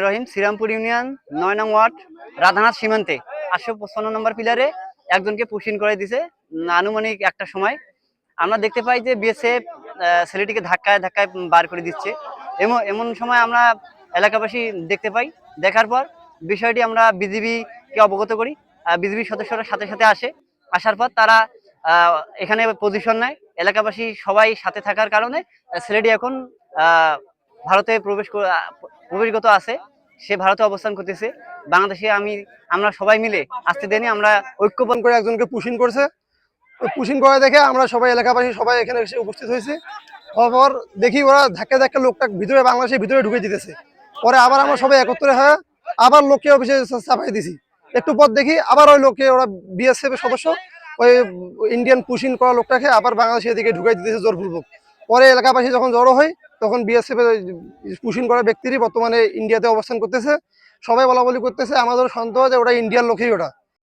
রহিম Serampore union ৯ নং word Radhanath সীমান্তে ৮৫৫ নম্বর পিলারে একজনকে পুশিং করে দিছে আনুমানিক একটা সময়। আমরা দেখতে পাই যে বিএসএফ ছেলেটিকে ধাক্কায় ধাক্কায় বার করে দিচ্ছে। এমন সময় আমরা এলাকাবাসী দেখতে পাই। দেখার পর বিষয়টি আমরা বিজিবিকে অবগত করি। বিজিবি সদস্যরা সাথে সাথে আসার পর তারা এখানে পজিশন নেয়। এলাকাবাসী সবাই সাথে থাকার কারণে ছেলেটি এখন ভারতে প্রবেশগত আছে। সে ভারতে অবস্থান করতেছে। বাংলাদেশে আমরা সবাই মিলে আজকে দিনে আমরা ঐক্যবদ্ধ করে একজনকে পুশিং করছে। পুশিং করে দেখে আমরা সবাই এলাকাবাসী সবাই এখানে এসে উপস্থিত হয়েছি। পর দেখি ওরা ধাক্কা ধাক্কা লোকটা ভিতরে বাংলাদেশের ভিতরে ঢুকে দিতেছে। পরে আবার আমরা সবাই একত্রে হয়ে আবার লোককে অফিসে চাপাই দিছি। একটু পর দেখি আবার ওই লোককে ওরা বিএসএফ এর সদস্য ওই ইন্ডিয়ান পুশিং করা লোকটাকে আবার বাংলাদেশের দিকে ঢুকাই দিতেছে জোরপূর্বক। পরে এলাকাবাসী যখন জড়ো হয় তখন বিএসএফ এর পুশিং করা ব্যক্তিরই বর্তমানে ইন্ডিয়াতে অবস্থান করতেছে। সবাই বলা বলি করতেছে, আমাদের সন্দেহ যে ওটা ইন্ডিয়ান লোকই ওটা।